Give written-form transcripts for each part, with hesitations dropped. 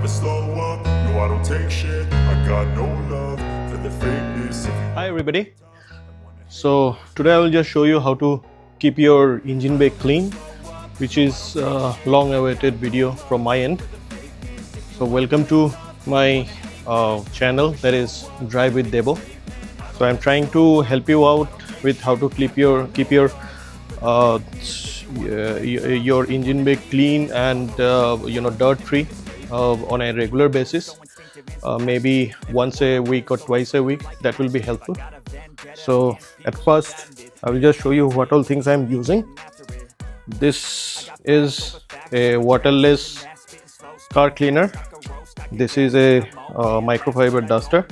never slow up, no I don't take shit. I got no love for the fakeness. Hi everybody. So today I will just show you how to keep your engine bay clean, which is a long awaited video from my end. So welcome to my channel, that is Drive with Debo. So I'm trying to help you out with how to keep your your engine bay clean and dirt free on a regular basis. Maybe once a week or twice a week, that will be helpful. So at first I will just show you what all things I'm using. This is a waterless car cleaner. This is a microfiber duster,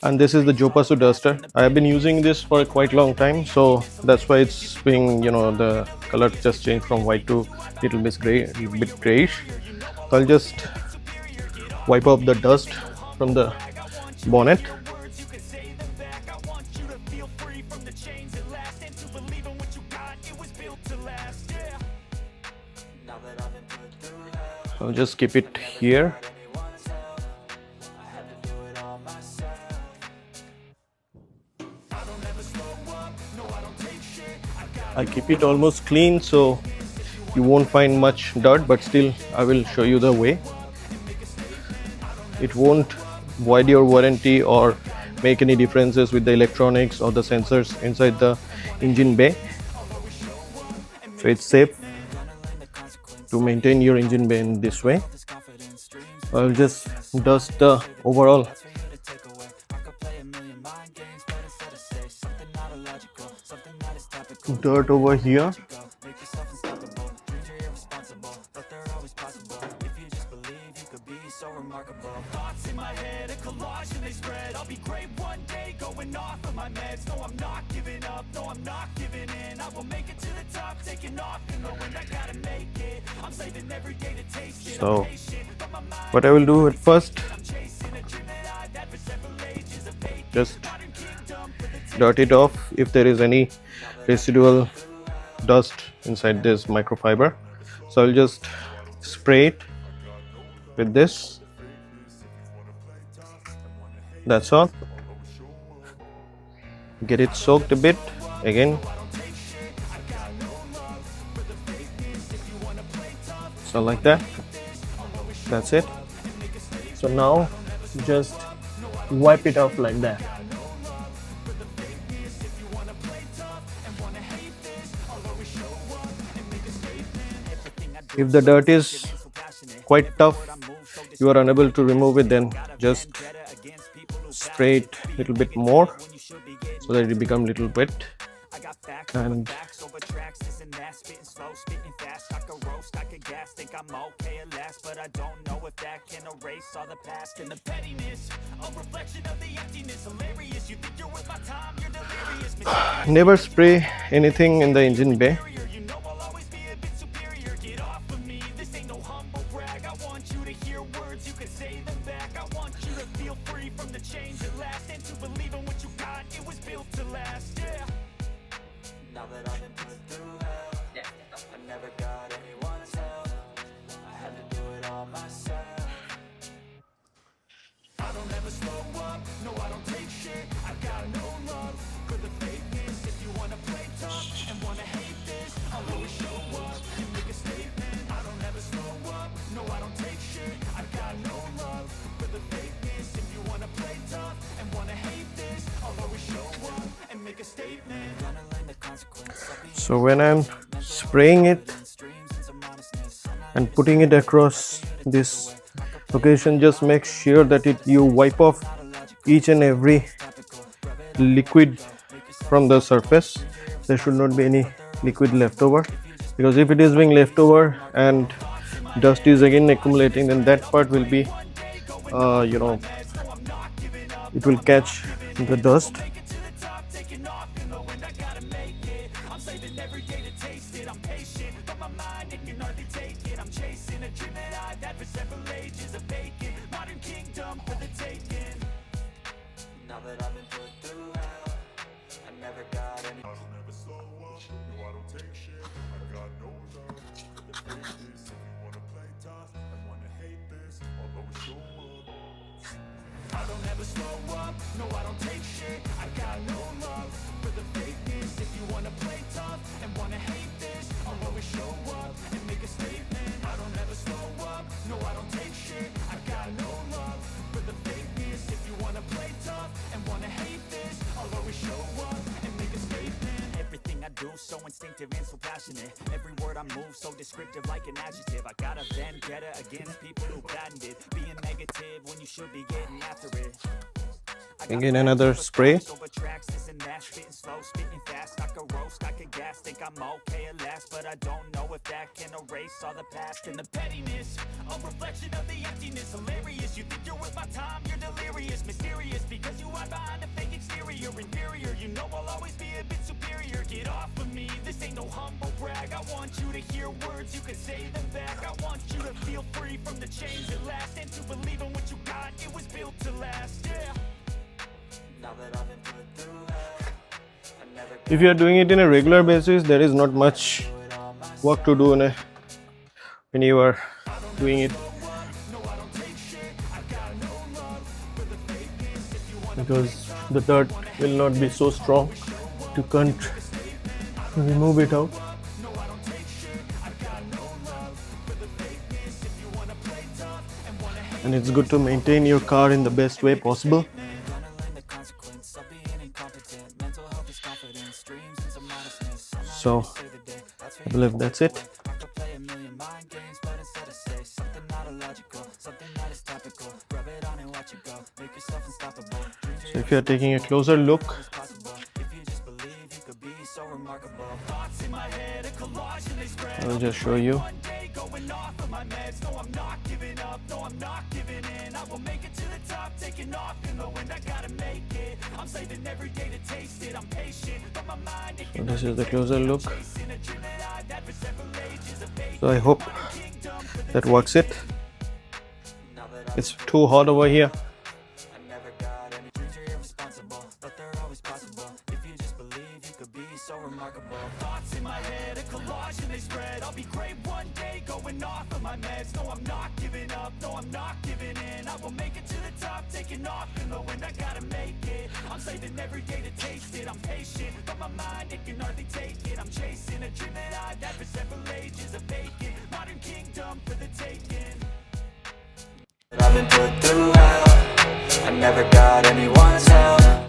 and this is the Jopasu duster. I have been using this for a quite long time, so that's why it's being, the color just changed from white to little bit grayish. So I'll just wipe off the dust from the bonnet. I'll just keep it here. I keep it almost clean so you won't find much dirt, but still I will show you the way. It won't void your warranty or make any differences with the electronics or the sensors inside the engine bay. So it's safe to maintain your engine bay in this way. I'll just dust the overall dirt over here. So what I will do at first, just dirt it off if there is any residual dust inside this microfiber. So I'll just spray it with this. That's all. Get it soaked a bit again. So like that. That's it. So now just wipe it off like that. If the dirt is quite tough, you are unable to remove it, then just spray it a little bit more so that it becomes a little wet. And never spray anything in the engine bay. So when I'm spraying it and putting it across this location, just make sure that you wipe off each and every liquid from the surface. There should not be any liquid left over, because if it is being left over and dust is again accumulating, then that part will be it will catch the dust. I don't ever slow up, no I don't take shit. I got no love for the fakeness. If you wanna play tough and wanna hate this, I'll always show up and make a statement. I don't ever slow up, no I don't take shit. I got no love for the fakeness. If you wanna play tough and wanna hate this, I'll always show up and make a statement. Everything I do so instinctive and so passionate. Every word I move so descriptive like an adjective. I got a vendetta against people who patented being negative when you should be getting after it. Again, another spray. Over tracks, this and that, spitting slow, spitting fast. I could roast, I could gas, think I'm okay at last, but I don't know if that can erase all the past and the pettiness. A reflection of the emptiness, hilarious. You think you're worth my time, you're delirious, mysterious, because you hide behind a fake exterior, inferior. You know I'll always be a bit superior. Get off of me, this ain't no humble brag. I want you to hear words, you can say them back. I want you to feel free from the chains that last, and to believe in what you got, it was built to last, yeah. If you are doing it in a regular basis, there is not much work to do when you are doing it, because the dirt will not be so strong to can't remove it out. And it's good to maintain your car in the best way possible. So I believe that's it. So if you are taking a closer look, I'll just show you. So this is the closer look. So I hope that works it. It's too hot over here. Thoughts in my head, a collage and they spread. I'll be great one day, going off of my meds. No, I'm not giving up, no, I'm not giving in. I will make it to the top, taking off in the wind. I gotta make it. I'm saving every day to taste it. I'm patient, but my mind, it can hardly take it. I'm chasing a dream that I've had for several ages, a vacant modern kingdom for the taking. I've been put through hell, I never got anyone's help.